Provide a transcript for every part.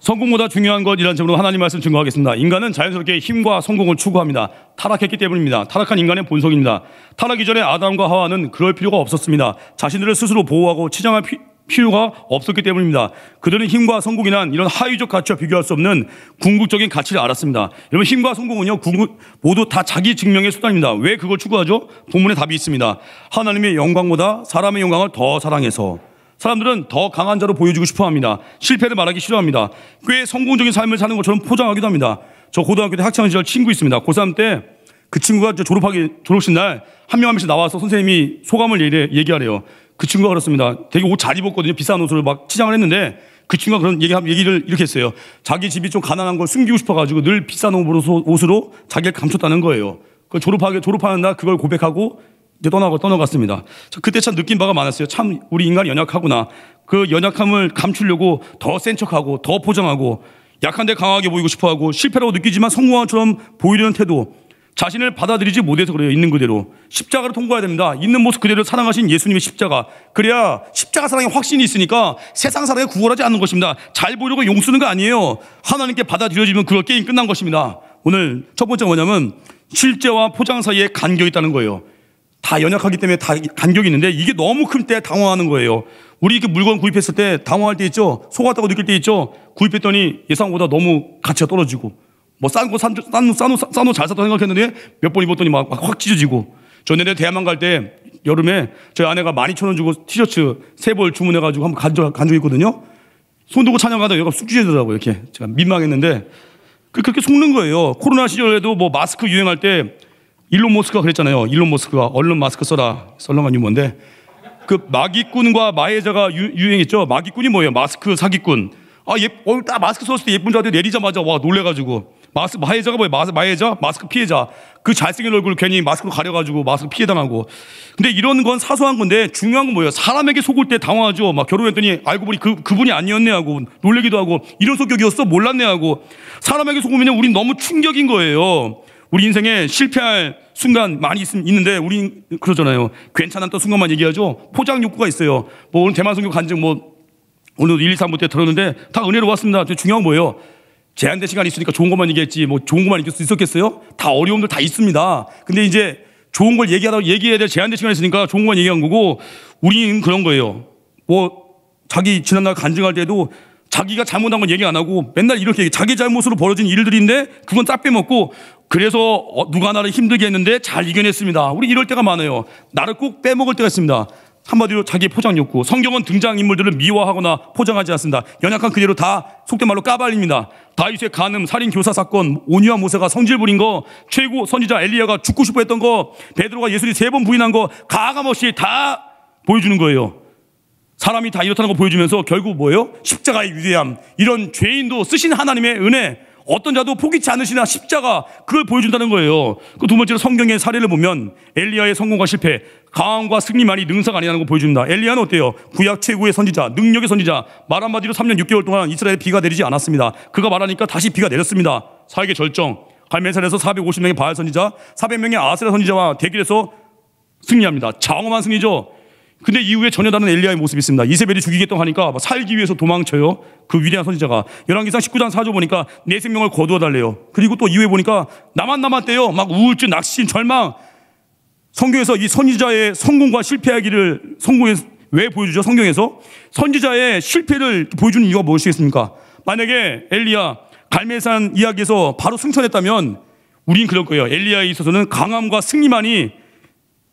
성공보다 중요한 것이라는 점으로 하나님 말씀 증거하겠습니다. 인간은 자연스럽게 힘과 성공을 추구합니다. 타락했기 때문입니다. 타락한 인간의 본성입니다. 타락 이전에 아담과 하와는 그럴 필요가 없었습니다. 자신들을 스스로 보호하고 치장할 필요가 없었기 때문입니다. 그들은 힘과 성공이란 이런 하위적 가치와 비교할 수 없는 궁극적인 가치를 알았습니다. 여러분, 힘과 성공은요, 모두 다 자기 증명의 수단입니다. 왜 그걸 추구하죠? 본문에 답이 있습니다. 하나님의 영광보다 사람의 영광을 더 사랑해서. 사람들은 더 강한 자로 보여주고 싶어 합니다. 실패를 말하기 싫어합니다. 꽤 성공적인 삶을 사는 것처럼 포장하기도 합니다. 저 고등학교 때 학창시절 친구 있습니다. 고3 때 그 친구가 졸업식 날 한 명 한 명씩 나와서 선생님이 소감을 얘기하래요. 그 친구가 그렇습니다. 되게 옷 잘 입었거든요. 비싼 옷을 막 치장을 했는데 그 친구가 그런 얘기를 이렇게 했어요. 자기 집이 좀 가난한 걸 숨기고 싶어가지고 늘 비싼 옷으로 자기를 감췄다는 거예요. 그 졸업하는 날 그걸 고백하고 이제 떠나갔습니다. 그때 참 느낀 바가 많았어요. 참 우리 인간이 연약하구나. 그 연약함을 감추려고 더 센 척하고 더 포장하고 약한데 강하게 보이고 싶어하고 실패라고 느끼지만 성공한 것처럼 보이려는 태도. 자신을 받아들이지 못해서 그래요. 있는 그대로. 십자가를 통과해야 됩니다. 있는 모습 그대로 사랑하신 예수님의 십자가. 그래야 십자가 사랑에 확신이 있으니까 세상 사랑에 구걸하지 않는 것입니다. 잘 보려고 용쓰는 거 아니에요. 하나님께 받아들여지면 그걸 게임 끝난 것입니다. 오늘 첫 번째 뭐냐면 실제와 포장 사이에 간격이 있다는 거예요. 다 연약하기 때문에 다 간격이 있는데 이게 너무 클 때 당황하는 거예요. 우리 이렇게 물건 구입했을 때 당황할 때 있죠. 속았다고 느낄 때 있죠. 구입했더니 예상보다 너무 가치가 떨어지고 뭐 싼 옷 잘 샀다고 생각했는데 몇 번 입었더니 막 확 찢어지고. 저 내내 대학만 갈 때 여름에 저희 아내가 12,000원 주고 티셔츠 3벌 주문해가지고 한번 간 적이 있거든요. 손 들고 찬양하다가 얘가 쑥 찢어지더라고요. 이렇게 제가 민망했는데 그렇게 속는 거예요. 코로나 시절에도 뭐 마스크 유행할 때 일론 머스크가 그랬잖아요. 일론 머스크가 얼른 마스크 써라. 썰렁한 유머인데 그 마기꾼과 마해자가 유행했죠. 마기꾼이 뭐예요? 마스크 사기꾼. 딱 마스크 썼을 때 예쁜 줄 알았더니 내리자마자 와 놀래가지고. 마해자가 뭐예요? 마해자? 마스크 피해자. 그 잘생긴 얼굴을 괜히 마스크로 가려가지고 마스크 피해당하고. 근데 이런 건 사소한 건데 중요한 건 뭐예요? 사람에게 속을 때 당황하죠. 막 결혼했더니 알고 보니 그분이 아니었네 하고 놀래기도 하고 이런 성격이었어? 몰랐네 하고. 사람에게 속으면 우린 너무 충격인 거예요. 우리 인생에 실패할 순간 많이 있는데 우린 그러잖아요. 괜찮았던 순간만 얘기하죠. 포장 욕구가 있어요. 뭐 오늘 대만 선교 간증 오늘 1, 2, 3부 때 들었는데 다 은혜로 왔습니다. 중요한 건 뭐예요? 제한된 시간이 있으니까 좋은 것만 얘기했지 뭐 좋은 것만 얘기할 수 있었겠어요? 다 어려움들 다 있습니다. 근데 이제 좋은 걸 얘기해야 될 제한된 시간이 있으니까 좋은 것만 얘기한 거고 우리는 그런 거예요. 자기 지난날 간증할 때도 자기가 잘못한 건 얘기 안 하고 맨날 이렇게 자기 잘못으로 벌어진 일들인데 그건 싹 빼먹고 그래서 누가 나를 힘들게 했는데 잘 이겨냈습니다. 우리 이럴 때가 많아요. 나를 꼭 빼먹을 때가 있습니다. 한마디로 자기 포장 욕구. 성경은 등장인물들을 미화하거나 포장하지 않습니다. 연약한 그대로 다 속된 말로 까발립니다. 다윗의 간음, 살인, 교사 사건, 온유한 모세가 성질 부린 거, 최고 선지자 엘리야가 죽고 싶어 했던 거, 베드로가 예수를 3번 부인한 거 가감없이 다 보여주는 거예요. 사람이 다 이렇다는 거 보여주면서 결국 뭐예요? 십자가의 위대함. 이런 죄인도 쓰신 하나님의 은혜, 어떤 자도 포기치 않으시나 십자가, 그걸 보여준다는 거예요. 그 두 번째로 성경의 사례를 보면 엘리야의 성공과 실패, 강함과 승리만이 능사가 아니라는 걸 보여줍니다. 엘리야는 어때요? 구약 최고의 선지자, 능력의 선지자. 말 한마디로 3년 6개월 동안 이스라엘에 비가 내리지 않았습니다. 그가 말하니까 다시 비가 내렸습니다. 사역의 절정. 갈멜산에서 450명의 바알 선지자, 400명의 아세라 선지자와 대결해서 승리합니다. 장엄한 승리죠. 근데 이후에 전혀 다른 엘리야의 모습이 있습니다. 이세벨이 죽이겠다고 하니까 살기 위해서 도망쳐요. 그 위대한 선지자가. 열왕기상 19장 4절 보니까 내 생명을 거두어 달래요. 그리고 또 이후에 보니까 나만 남았대요. 막 우울증, 낙심, 절망. 성경에서 이 선지자의 성공과 실패하기를 왜 보여주죠? 성경에서 선지자의 실패를 보여주는 이유가 무엇이겠습니까? 만약에 엘리야 갈멜산 이야기에서 바로 승천했다면 우린 그럴 거예요. 엘리야에 있어서는 강함과 승리만이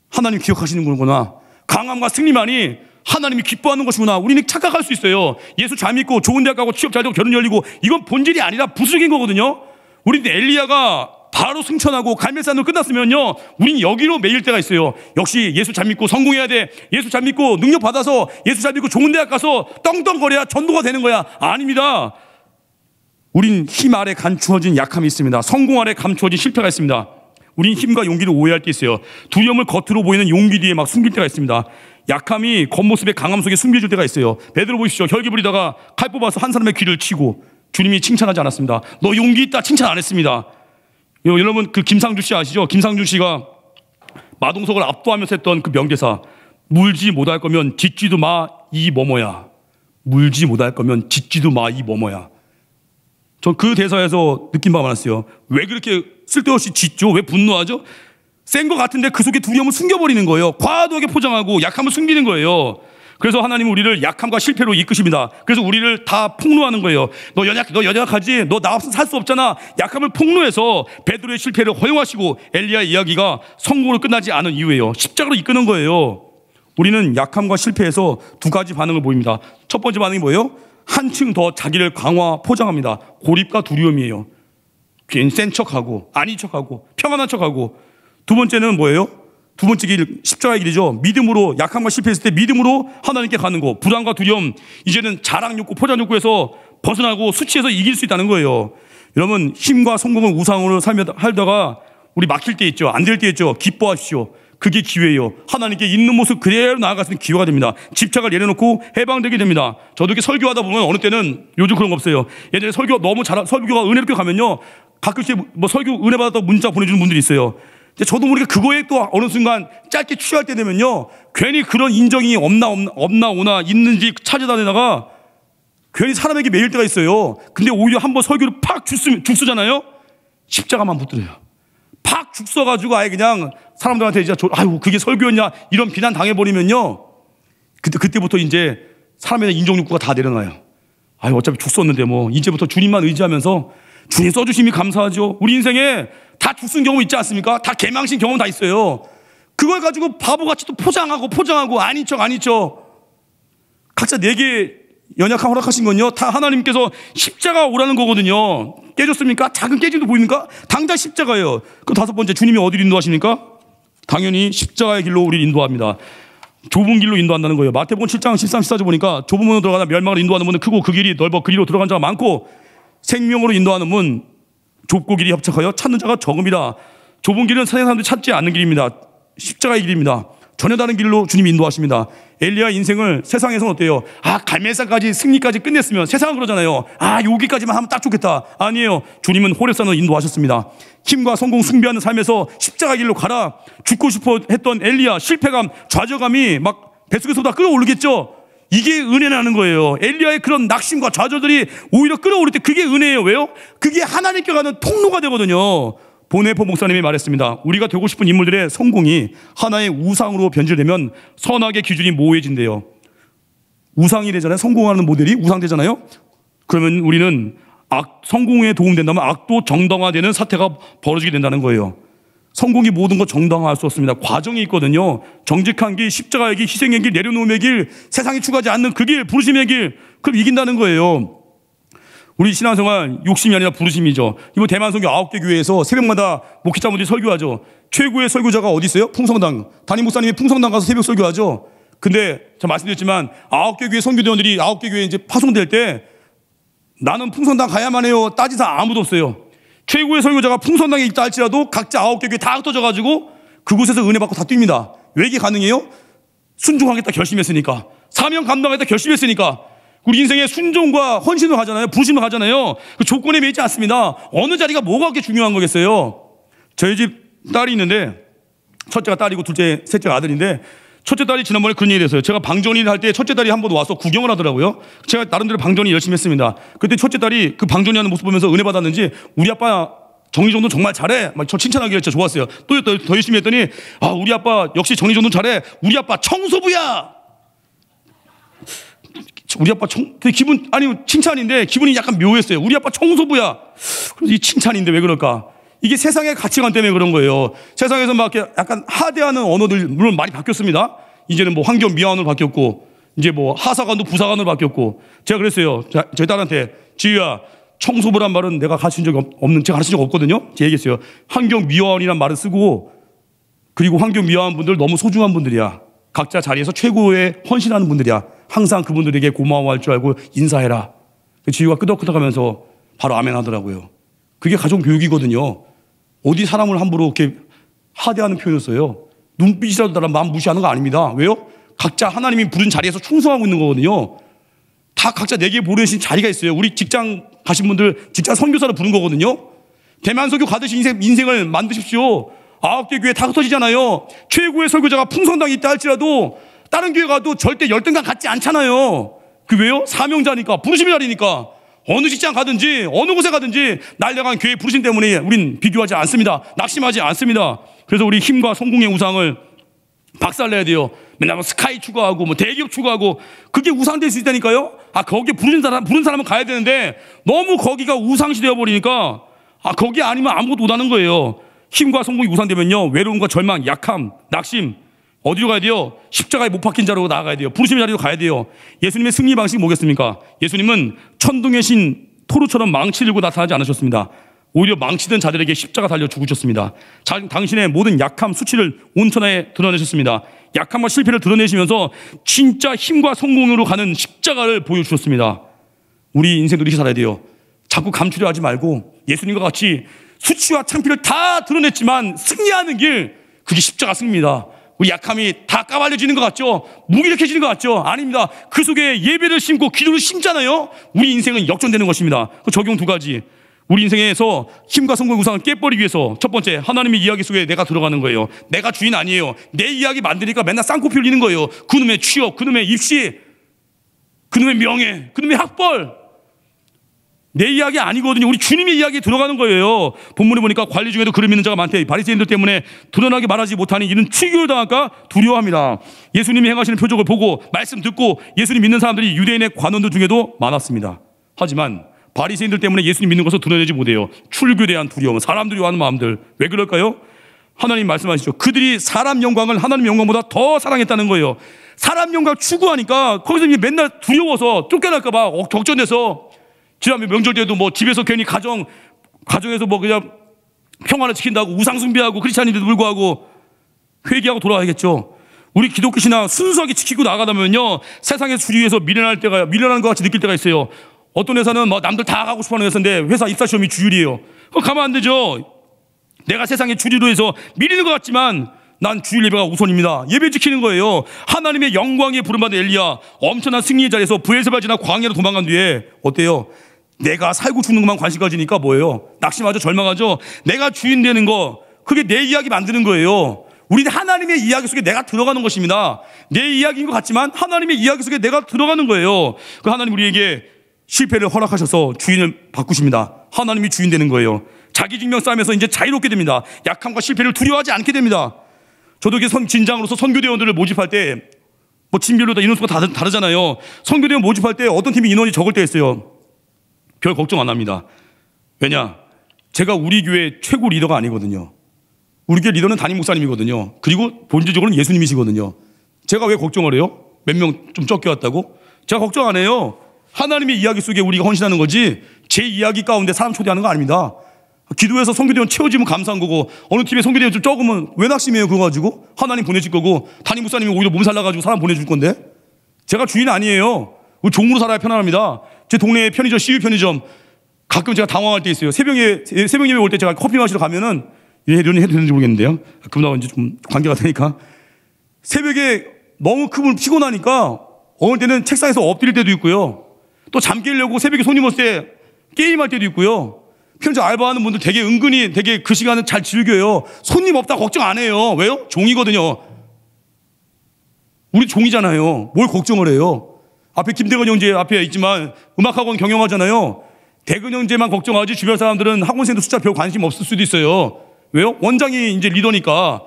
하나님 기억하시는 거구나. 강함과 승리만이 하나님이 기뻐하는 것이구나. 우리는 착각할 수 있어요. 예수 잘 믿고 좋은 대학 가고 취업 잘 되고 결혼 열리고 이건 본질이 아니라 부수적인 거거든요. 우리는 엘리야가 바로 승천하고 갈멜산으로 끝났으면요, 우린 여기로 매일 때가 있어요. 역시 예수 잘 믿고 성공해야 돼. 예수 잘 믿고 능력 받아서 예수 잘 믿고 좋은 대학 가서 떵떵거려야 전도가 되는 거야. 아닙니다. 우린 힘 아래 감추어진 약함이 있습니다. 성공 아래 감추어진 실패가 있습니다. 우린 힘과 용기를 오해할 때 있어요. 두려움을 겉으로 보이는 용기 뒤에 막 숨길 때가 있습니다. 약함이 겉모습의 강함 속에 숨겨질 때가 있어요. 베드로 보십시오. 혈기 부리다가 칼 뽑아서 한 사람의 귀를 치고 주님이 칭찬하지 않았습니다. 너 용기 있다 칭찬 안 했습니다. 여러분 그 김상주 씨 아시죠? 김상주 씨가 마동석을 압도하면서 했던 그 명대사, 물지 못할 거면 짓지도 마 이 뭐뭐야. 물지 못할 거면 짓지도 마 이 뭐뭐야. 저 그 대사에서 느낀 바가 많았어요. 왜 그렇게 쓸데없이 짖죠? 왜 분노하죠? 센 것 같은데 그 속에 두려움을 숨겨버리는 거예요. 과도하게 포장하고 약함을 숨기는 거예요. 그래서 하나님은 우리를 약함과 실패로 이끄십니다. 그래서 우리를 다 폭로하는 거예요. 너 연약하지? 너 나 없으면 살 수 없잖아. 약함을 폭로해서 베드로의 실패를 허용하시고 엘리야 이야기가 성공으로 끝나지 않은 이유예요. 십자가로 이끄는 거예요. 우리는 약함과 실패에서 두 가지 반응을 보입니다. 첫 번째 반응이 뭐예요? 한층 더 자기를 강화 포장합니다. 고립과 두려움이에요. 괜히 센 척하고 아닌 척하고 평안한 척하고. 두 번째는 뭐예요? 두 번째 길, 십자가의 길이죠. 믿음으로, 약함과 실패했을 때 믿음으로 하나님께 가는 거. 불안과 두려움, 이제는 자랑 욕구, 포장 욕구에서 벗어나고 수치에서 이길 수 있다는 거예요. 여러분, 힘과 성공을 우상으로 살다가 우리 막힐 때 있죠. 안 될 때 있죠. 기뻐하십시오. 그게 기회예요. 하나님께 있는 모습 그대로 나아갈 수 있는 기회가 됩니다. 집착을 내려놓고 해방되게 됩니다. 저도 이렇게 설교하다 보면 어느 때는, 요즘 그런 거 없어요. 예전에 설교가 은혜롭게 가면요, 가끔씩 뭐 설교 은혜 받았다고 문자 보내주는 분들이 있어요. 저도 모르게 그거에 또 어느 순간 짧게 취할 때 되면요, 괜히 그런 인정이 없나 오나 있는지 찾아다니다가 괜히 사람에게 매일 때가 있어요. 근데 오히려 한번 설교를 팍 죽쓰잖아요. 십자가만 붙들어요. 팍 죽서가지고 아예 그냥 사람들한테 이제 아유 그게 설교였냐 이런 비난 당해버리면요, 그때부터 이제 사람에 대한 인정 욕구가 다 내려놔요. 아유 어차피 죽었는데 뭐 이제부터 주님만 의지하면서 주님 써주심이 감사하죠. 우리 인생에 다 죽순 경험 있지 않습니까? 다 개망신 경험 다 있어요. 그걸 가지고 바보같이 또 포장하고 아닌 척. 각자 내게 연약함 허락하신 건요, 다 하나님께서 십자가 오라는 거거든요. 깨졌습니까? 작은 깨짐도 보입니까? 당장 십자가예요. 그 다섯 번째, 주님이 어디로 인도하십니까? 당연히 십자가의 길로 우리를 인도합니다. 좁은 길로 인도한다는 거예요. 마태복음 7장 13, 14절 보니까 좁은 문으로 들어가다 멸망을 인도하는 문은 크고 그 길이 넓어 그 길로 들어간 자가 많고 생명으로 인도하는 문 좁고 길이 협착하여 찾는 자가 적음이다. 좁은 길은 세상 사람들이 찾지 않는 길입니다. 십자가의 길입니다. 전혀 다른 길로 주님이 인도하십니다. 엘리야 인생을 세상에서는 어때요? 갈멜산까지 승리까지 끝냈으면 세상은 그러잖아요. 여기까지만 하면 딱 좋겠다. 아니에요. 주님은 호렙산으로 인도하셨습니다. 힘과 성공 승비하는 삶에서 십자가 길로 가라. 죽고 싶어 했던 엘리야 실패감, 좌절감이 막 뱃속에서보다 끌어오르겠죠. 이게 은혜라는 거예요. 엘리야의 그런 낙심과 좌절들이 오히려 끌어오를 때 그게 은혜예요. 왜요? 그게 하나님께 가는 통로가 되거든요. 보네포 목사님이 말했습니다. 우리가 되고 싶은 인물들의 성공이 하나의 우상으로 변질되면 선악의 기준이 모호해진대요. 우상이 되잖아요. 성공하는 모델이 우상되잖아요. 그러면 우리는 성공에 도움된다면 악도 정당화되는 사태가 벌어지게 된다는 거예요. 성공이 모든 것 정당화할 수 없습니다. 과정이 있거든요. 정직한 길, 십자가의 길, 희생의 길, 내려놓음의 길, 세상이 추구하지 않는 그 길, 부르심의 길, 그럼 이긴다는 거예요. 우리 신앙생활 욕심이 아니라 부르심이죠. 이번 대만선교 9개 교회에서 새벽마다 목회자분들이 설교하죠. 최고의 설교자가 어디 있어요? 풍성당. 담임 목사님이 풍성당 가서 새벽 설교하죠. 근데 제가 말씀드렸지만 9개 교회 선교대원들이 9개 교회에 이제 파송될 때 나는 풍성당 가야만 해요. 따진 사람 아무도 없어요. 최고의 설교자가 풍성당에 있다 할지라도 각자 9개 교회 다 흩어져가지고 그곳에서 은혜 받고 다 뜁니다. 왜 이게 가능해요? 순종하겠다 결심했으니까. 사명 감당하겠다 결심했으니까. 우리 인생에 순종과 헌신을 하잖아요. 부심을 하잖아요. 그 조건에 매이지 않습니다. 어느 자리가 뭐가 그렇게 중요한 거겠어요? 저희 집 딸이 있는데 첫째가 딸이고 둘째, 셋째가 아들인데 첫째 딸이 지난번에 그런 얘기를 했어요. 제가 방전일 할 때 첫째 딸이 한 번 와서 구경을 하더라고요. 제가 나름대로 방전이 열심히 했습니다. 그때 첫째 딸이 그 방전이 하는 모습 보면서 은혜 받았는지 우리 아빠 정리정돈 정말 잘해. 막 저 칭찬하기가 진짜 좋았어요. 또 더 열심히 했더니 우리 아빠 역시 정리정돈 잘해. 우리 아빠 청소부야. 우리 아빠 칭찬인데 기분이 약간 묘했어요. 우리 아빠 청소부야. 그래서 이 칭찬인데 왜 그럴까? 이게 세상의 가치관 때문에 그런 거예요. 세상에서 막 약간 하대하는 언어들 물론 많이 바뀌었습니다. 이제는 뭐 환경 미화원으로 바뀌었고 이제 뭐 하사관도 부사관으로 바뀌었고 제가 그랬어요. 저희 딸한테 지유야 청소부란 말은 내가 가르친 적이 제가 가르친 적 없거든요. 제가 얘기했어요. 환경 미화원이란 말을 쓰고 그리고 환경 미화원 분들 너무 소중한 분들이야. 각자 자리에서 최고의 헌신하는 분들이야. 항상 그분들에게 고마워할 줄 알고 인사해라. 지유가 끄덕끄덕하면서 바로 아멘 하더라고요. 그게 가정 교육이거든요. 어디 사람을 함부로 이렇게 하대하는 표현을 써요. 눈빛이라도 다른 마음 무시하는 거 아닙니다. 왜요? 각자 하나님이 부른 자리에서 충성하고 있는 거거든요. 다 각자 내게 보내신 자리가 있어요. 우리 직장 가신 분들 직장 선교사로 부른 거거든요. 대만선교 가듯이 인생을 만드십시오. 9개 교회 다 흩어지잖아요. 최고의 설교자가 풍성당에 있다 할지라도 다른 교회 가도 절대 열등감 갖지 않잖아요. 그 왜요? 사명자니까, 부르심의 자리니까. 어느 직장 가든지 어느 곳에 가든지 날려간 교회 부르심 때문에 우린 비교하지 않습니다. 낙심하지 않습니다. 그래서 우리 힘과 성공의 우상을 박살내야 돼요. 맨날 뭐 스카이 추구하고 뭐 대기업 추구하고 그게 우상될 수 있다니까요. 거기에 부른 사람은 가야 되는데 너무 거기가 우상시 되어버리니까 거기 아니면 아무것도 못하는 거예요. 힘과 성공이 우상되면요, 외로움과 절망, 약함, 낙심, 어디로 가야 돼요? 십자가에 못 박힌 자로 나아가야 돼요. 부르심의 자리로 가야 돼요. 예수님의 승리 방식이 뭐겠습니까? 예수님은 천둥의 신 토르처럼 망치 들고 나타나지 않으셨습니다. 오히려 망치든 자들에게 십자가 달려 죽으셨습니다. 당신의 모든 약함, 수치를 온천하에 드러내셨습니다. 약함과 실패를 드러내시면서 진짜 힘과 성공으로 가는 십자가를 보여주셨습니다. 우리 인생도 이렇게 살아야 돼요. 자꾸 감추려 하지 말고 예수님과 같이 수치와 창피를 다 드러냈지만 승리하는 길, 그게 십자가 승리입니다. 우리 약함이 다 까발려지는 것 같죠? 무기력해지는 것 같죠? 아닙니다. 그 속에 예배를 심고 기도를 심잖아요. 우리 인생은 역전되는 것입니다. 적용 두 가지. 우리 인생에서 힘과 성공의 우상을 깨버리기 위해서 첫 번째, 하나님의 이야기 속에 내가 들어가는 거예요. 내가 주인 아니에요. 내 이야기 만드니까 맨날 쌍코피 흘리는 거예요. 그놈의 취업, 그놈의 입시, 그놈의 명예, 그놈의 학벌. 내 이야기 아니거든요. 우리 주님의 이야기에 들어가는 거예요. 본문에 보니까 관리 중에도 그름 있는 자가 많대. 바리새인들 때문에 드러나게 말하지 못하니 이는 추교를 당할까 두려워합니다. 예수님이 행하시는 표적을 보고 말씀 듣고 예수님 믿는 사람들이 유대인의 관원들 중에도 많았습니다. 하지만 바리새인들 때문에 예수님 믿는 것을 드러내지 못해요. 출교에 대한 두려움, 사람들이 하는 마음들. 왜 그럴까요? 하나님 말씀하시죠. 그들이 사람 영광을 하나님 영광보다 더 사랑했다는 거예요. 사람 영광 추구하니까 거기서 맨날 두려워서 쫓겨날까 봐 걱정돼서, 지난번 명절 때도 뭐 집에서 괜히 가정에서 뭐 그냥 평화를 지킨다고 우상 숭배하고 크리스찬인데도 불구하고 회개하고 돌아와야겠죠. 우리 기독교 신앙 순수하게 지키고 나가다면요, 세상의 주위에서 미련한 것 같이 느낄 때가 있어요. 어떤 회사는 뭐 남들 다 가고 싶어하는 회사인데 회사 입사 시험이 주일이에요. 그거 가면 안 되죠. 내가 세상의 주리로 해서 밀리는 것 같지만 난 주일 예배가 우선입니다. 예배 지키는 거예요. 하나님의 영광에 부름받은 엘리야, 엄청난 승리의 자리에서 브엘세바를 지나 광야로 도망간 뒤에 어때요? 내가 살고 죽는 것만 관심 가지니까 뭐예요? 낙심하죠, 절망하죠. 내가 주인 되는 거, 그게 내 이야기 만드는 거예요. 우리는 하나님의 이야기 속에 내가 들어가는 것입니다. 내 이야기인 것 같지만 하나님의 이야기 속에 내가 들어가는 거예요. 그 하나님 우리에게 실패를 허락하셔서 주인을 바꾸십니다. 하나님이 주인 되는 거예요. 자기 증명 싸움에서 이제 자유롭게 됩니다. 약함과 실패를 두려워하지 않게 됩니다. 저도 이게 진장으로서 선교대원들을 모집할 때, 뭐 진별로 다 인원수가 다르잖아요. 선교대원 모집할 때 어떤 팀이 인원이 적을 때 있어요. 별 걱정 안 합니다. 왜냐? 제가 우리 교회 최고 리더가 아니거든요. 우리 교회 리더는 담임 목사님이거든요. 그리고 본질적으로는 예수님이시거든요. 제가 왜 걱정을 해요? 몇 명 좀 적게 왔다고? 제가 걱정 안 해요. 하나님의 이야기 속에 우리가 헌신하는 거지 제 이야기 가운데 사람 초대하는 거 아닙니다. 기도해서 선교대원 채워지면 감사한 거고, 어느 팀에 선교대원 좀 적으면 왜 낙심해요? 그거 가지고 하나님 보내줄 거고, 담임 목사님이 오히려 몸 살라가지고 사람 보내줄 건데. 제가 주인 아니에요. 종으로 살아야 편안합니다. 제 동네에 편의점, CU 편의점, 가끔 제가 당황할 때 있어요. 새벽 예배 올 때 제가 커피 마시러 가면은, 이런 해도 되는지 모르겠는데요. 그분하고 이제 좀 관계가 되니까. 새벽에 너무 피곤하니까 어느 때는 책상에서 엎드릴 때도 있고요. 또 잠 깨려고 새벽에 손님 왔을 때 게임할 때도 있고요. 편의점 알바하는 분들 되게 은근히 되게 그 시간을 잘 즐겨요. 손님 없다 걱정 안 해요. 왜요? 종이거든요. 우리 종이잖아요. 뭘 걱정을 해요? 앞에 김대건 형제 앞에 있지만 음악학원 경영하잖아요. 대근 형제만 걱정하지 주변 사람들은 학원생들 숫자 별 관심 없을 수도 있어요. 왜요? 원장이 이제 리더니까.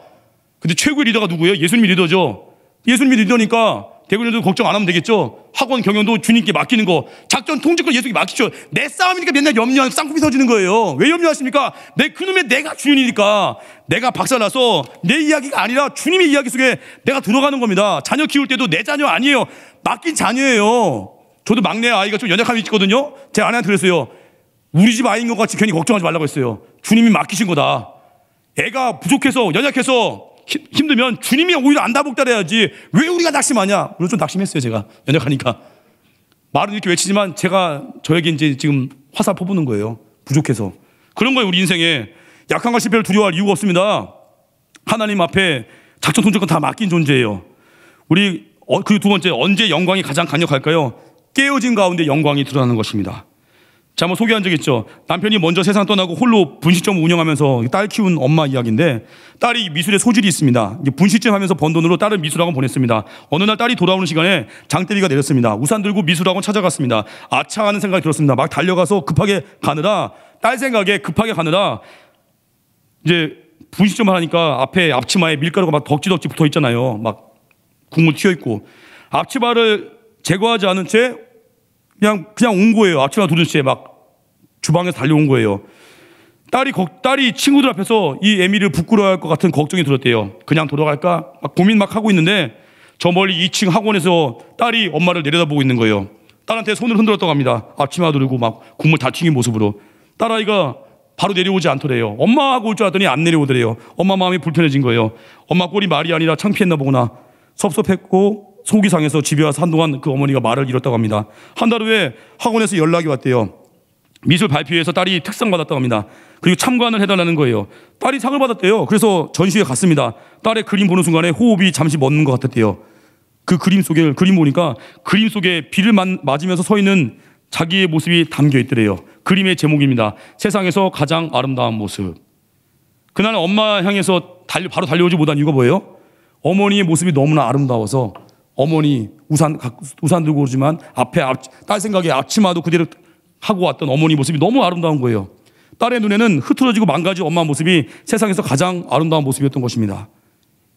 근데 최고의 리더가 누구예요? 예수님이 리더죠. 예수님이 리더니까 대근 형제도 걱정 안 하면 되겠죠. 학원 경영도 주님께 맡기는 거, 작전 통제권 예수님께 맡기죠. 내 싸움이니까 맨날 염려하고 쌍코피 터지는 거예요. 왜 염려하십니까? 그놈의 내가 주인이니까. 내가 박살나서 내 이야기가 아니라 주님의 이야기 속에 내가 들어가는 겁니다. 자녀 키울 때도 내 자녀 아니에요. 맡긴 자녀예요. 저도 막내 아이가 좀 연약함이 있거든요. 제 아내한테 그랬어요. 우리 집 아이인 것 같이 괜히 걱정하지 말라고 했어요. 주님이 맡기신 거다. 애가 부족해서 연약해서 힘들면 주님이 오히려 안다복달해야지 왜 우리가 낙심하냐. 물론 좀 낙심했어요. 제가 연약하니까. 말은 이렇게 외치지만 저에게 이제 지금 화살 퍼부는 거예요. 부족해서. 그런 거예요. 우리 인생에 약함과 실패를 두려워할 이유가 없습니다. 하나님 앞에 작전 통제권 다 맡긴 존재예요. 우리 그 두 번째, 언제 영광이 가장 강력할까요? 깨어진 가운데 영광이 드러나는 것입니다. 자, 뭐 소개한 적 있죠. 남편이 먼저 세상 떠나고 홀로 분식점 운영하면서 딸 키운 엄마 이야기인데, 딸이 미술에 소질이 있습니다. 이제 분식점 하면서 번 돈으로 딸을 미술학원 보냈습니다. 어느 날 딸이 돌아오는 시간에 장대비가 내렸습니다. 우산 들고 미술학원 찾아갔습니다. 아차 하는 생각이 들었습니다. 막 달려가서 급하게 가느라, 딸 생각에 급하게 가느라, 이제 분식점 하니까 앞에 앞치마에 밀가루가 막 덕지덕지 붙어 있잖아요. 막 국물 튀어 있고, 앞치마를 제거하지 않은 채 그냥 온 거예요. 앞치마 두른 채 막 주방에서 달려온 거예요. 딸이 친구들 앞에서 이 애미를 부끄러워할 것 같은 걱정이 들었대요. 그냥 돌아갈까? 막 고민 막 하고 있는데, 저 멀리 2층 학원에서 딸이 엄마를 내려다보고 있는 거예요. 딸한테 손을 흔들었다고 합니다. 앞치마 두르고 막 국물 다 튀긴 모습으로. 딸아이가 바로 내려오지 않더래요. 엄마하고 올 줄 알았더니 안 내려오더래요. 엄마 마음이 불편해진 거예요. 엄마 꼴이 말이 아니라 창피했나 보구나. 섭섭했고 속이 상해서 집에 와서 한동안 그 어머니가 말을 잃었다고 합니다. 한 달 후에 학원에서 연락이 왔대요. 미술 발표회에서 딸이 특상 받았다고 합니다. 그리고 참관을 해달라는 거예요. 딸이 상을 받았대요. 그래서 전시회 갔습니다. 딸의 그림 보는 순간에 호흡이 잠시 멎는 것 같았대요. 그 그림 보니까 그림 속에 비를 맞으면서 서 있는 자기의 모습이 담겨 있더래요. 그림의 제목입니다. 세상에서 가장 아름다운 모습. 그날 엄마 향해서 바로 달려오지 못한 이유가 뭐예요? 어머니의 모습이 너무나 아름다워서 어머니 우산 들고 오지만 딸 생각에 앞치마도 그대로 하고 왔던 어머니 모습이 너무 아름다운 거예요. 딸의 눈에는 흐트러지고 망가진 엄마 모습이 세상에서 가장 아름다운 모습이었던 것입니다.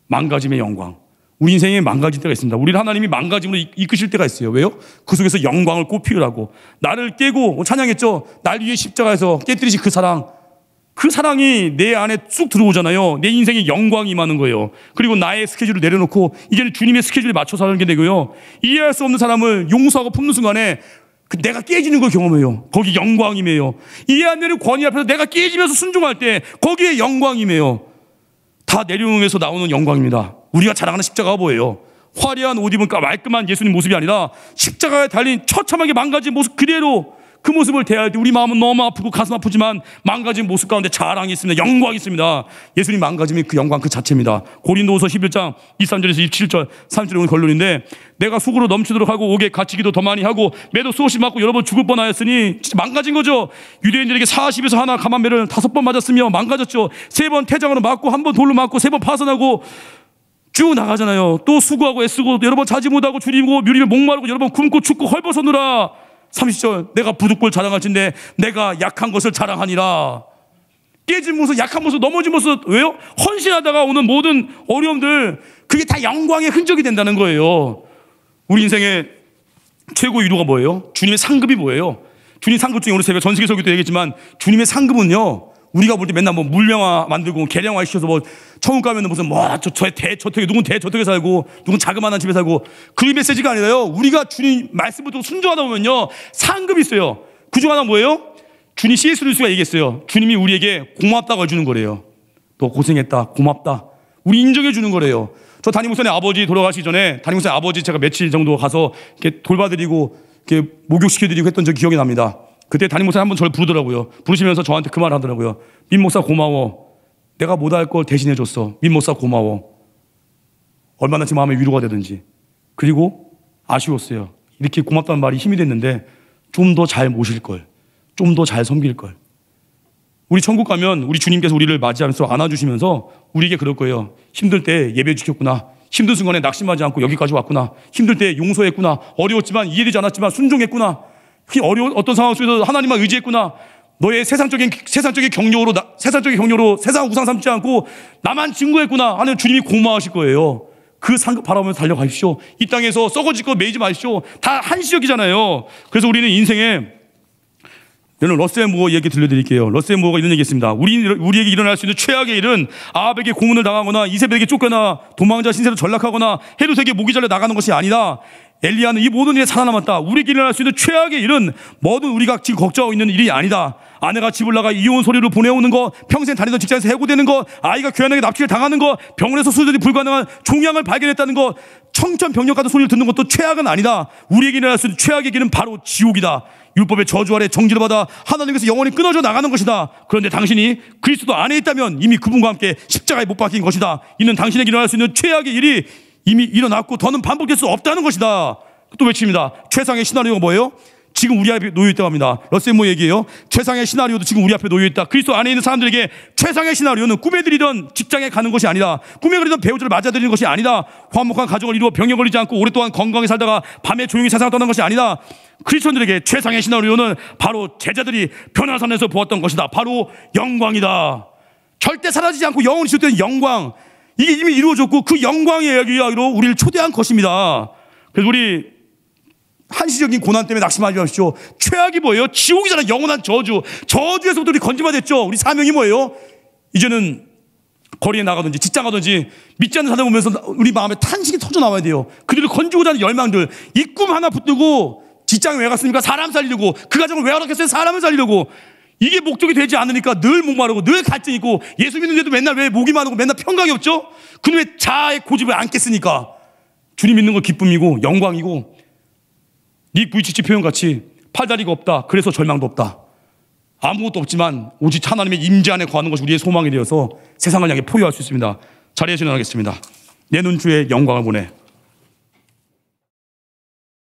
망가짐의 영광. 우리 인생에 망가질 때가 있습니다. 우리를 하나님이 망가짐으로 이끄실 때가 있어요. 왜요? 그 속에서 영광을 꽃피우라고. 나를 깨고 찬양했죠. 날 위해 십자가에서 깨뜨리신 그 사랑. 그 사랑이 내 안에 쑥 들어오잖아요. 내 인생에 영광이 임하는 거예요. 그리고 나의 스케줄을 내려놓고 이제는 주님의 스케줄에 맞춰서 하는 게 되고요. 이해할 수 없는 사람을 용서하고 품는 순간에 내가 깨지는 걸 경험해요. 거기 영광임해요. 이해 안 되는 권위 앞에서 내가 깨지면서 순종할 때 거기에 영광임해요. 다 내려놓음에서 나오는 영광입니다. 우리가 자랑하는 십자가가 뭐예요? 화려한 옷 입은 말끔한 예수님 모습이 아니라 십자가에 달린 처참하게 망가진 모습 그대로, 그 모습을 대할 때 우리 마음은 너무 아프고 가슴 아프지만 망가진 모습 가운데 자랑이 있습니다. 영광이 있습니다. 예수님 망가짐이 그 영광 그 자체입니다. 고린도후서 11장 23절에서 27절 30절에 오는 결론인데, 내가 속으로 넘치도록 하고 옥에 갇히기도 더 많이 하고 매도 수없이 맞고 여러 번 죽을 뻔하였으니 진짜 망가진 거죠. 유대인들에게 40에서 하나 감한매를 5번 맞았으며 망가졌죠. 3번 태장으로 맞고 1번 돌로 맞고 3번 파선하고 쭉 나가잖아요. 또 수고하고 애쓰고 여러 번 자지 못하고 줄이고 뮤림에 목마르고 여러 번 굶고 춥고 헐벗었느라. 30절, 내가 부득불 자랑할진대 내가 약한 것을 자랑하니라. 깨진 모습, 약한 모습, 넘어진 모습. 왜요? 헌신하다가 오는 모든 어려움들, 그게 다 영광의 흔적이 된다는 거예요. 우리 인생의 최고 위로가 뭐예요? 주님의 상급이 뭐예요? 주님 상급 중에 오늘 새벽 전세계 설교 때 얘기했지만, 주님의 상급은요, 우리가 볼 때 맨날 뭐 물량화 만들고 계량화 시켜서 뭐 천국 가면은 무슨 대저택에, 누군 대저택에 살고 누군 자그마한 집에 살고, 그 메시지가 아니라요. 우리가 주님 말씀을 듣고 순종하다 보면요, 상급이 있어요. 그중 하나 뭐예요? 주님 C.S. 루이스가 얘기했어요. 주님이 우리에게 고맙다고 해주는 거래요. 너 고생했다, 고맙다. 우리 인정해 주는 거래요. 저 담임 목사님 아버지 돌아가시기 전에 담임 목사님 아버지 제가 며칠 정도 가서 이렇게 돌봐드리고 이렇게 목욕시켜드리고 했던 저 기억이 납니다. 그때 담임 목사님 한번 저를 부르더라고요. 부르시면서 저한테 그 말 하더라고요. 민 목사 고마워. 내가 못할 걸 대신해 줬어. 민 목사 고마워. 얼마나 제 마음에 위로가 되든지. 그리고 아쉬웠어요. 이렇게 고맙다는 말이 힘이 됐는데 좀 더 잘 모실 걸, 좀 더 잘 섬길 걸. 우리 천국 가면 우리 주님께서 우리를 맞이하면서 안아주시면서 우리에게 그럴 거예요. 힘들 때 예배 지켰구나. 힘든 순간에 낙심하지 않고 여기까지 왔구나. 힘들 때 용서했구나. 어려웠지만 이해되지 않았지만 순종했구나. 어떤 상황 속에서 하나님만 의지했구나. 너의 세상적인 격려로 세상 우상 삼지 않고 나만 증거했구나 하는 주님이 고마우실 거예요. 그 상급 바라보면서 달려가십시오. 이 땅에서 썩어질 거 매이지 마십시오. 다 한시적이잖아요. 그래서 우리는 인생에, 여러분 러셀 무어 얘기 들려드릴게요. 러셀 무어가 이런 얘기했습니다. 우리에게 일어날 수 있는 최악의 일은 아합에게 고문을 당하거나 이세벨에게 쫓겨나 도망자 신세로 전락하거나 헤롯에게 목이 잘려 나가는 것이 아니다. 엘리야는 이 모든 일에 살아남았다. 우리에게 일어날 수 있는 최악의 일은 뭐든 우리가 지금 걱정하고 있는 일이 아니다. 아내가 집을 나가 이혼 소리로 보내오는 거, 평생 다니던 직장에서 해고되는 거, 아이가 교환에게 납치를 당하는 거, 병원에서 수술이 불가능한 종양을 발견했다는 거, 청천벽력 같은 소리를 듣는 것도 최악은 아니다. 우리에게 일어날 수 있는 최악의 길은 바로 지옥이다. 율법의 저주 아래 정죄를 받아 하나님께서 영원히 끊어져 나가는 것이다. 그런데 당신이 그리스도 안에 있다면 이미 그분과 함께 십자가에 못 박힌 것이다. 이는 당신에게 일어날 수 있는 최악의 일이 이미 일어났고 더는 반복될 수 없다는 것이다. 또 외칩니다. 최상의 시나리오가 뭐예요? 지금 우리 앞에 놓여 있다고 합니다. 러셀모 얘기예요. 최상의 시나리오도 지금 우리 앞에 놓여 있다. 그리스도 안에 있는 사람들에게 최상의 시나리오는 꿈에 그리던 직장에 가는 것이 아니다. 꿈에 그리던 배우자를 맞아들이는 것이 아니다. 화목한 가정을 이루어 병에 걸리지 않고 오랫동안 건강히 살다가 밤에 조용히 세상을 떠난 것이 아니다. 크리스천들에게 최상의 시나리오는 바로 제자들이 변화산에서 보았던 것이다. 바로 영광이다. 절대 사라지지 않고 영원히 지속되는 영광. 이게 이미 이루어졌고 그 영광의 이야기로 우리를 초대한 것입니다. 그래서 우리 한시적인 고난 때문에 낙심하지 마십시오. 최악이 뭐예요? 지옥이잖아요. 영원한 저주. 저주에서부터 우리 건져받았죠. 우리 사명이 뭐예요? 이제는 거리에 나가든지 직장 가든지 믿지 않는 사람을 보면서 우리 마음에 탄식이 터져 나와야 돼요. 그들을 건지고자 하는 열망들. 이 꿈 하나 붙들고 직장에 왜 갔습니까? 사람 살리려고. 그 가정을 왜 허락했어요? 사람을 살리려고. 이게 목적이 되지 않으니까 늘 목마르고 늘 갈증 있고 예수 믿는데도 맨날 왜 목이 마르고 맨날 평강이 없죠? 그놈의 자아의 고집을 안 깼으니까. 주님 믿는 거 기쁨이고 영광이고 닉 부이치치 표현같이 팔다리가 없다. 그래서 절망도 없다. 아무것도 없지만 오직 하나님의 임재 안에 거하는 것이 우리의 소망이 되어서 세상을 향해 포효할 수 있습니다. 자리에 진행하겠습니다. 내 눈 주의 영광을 보내.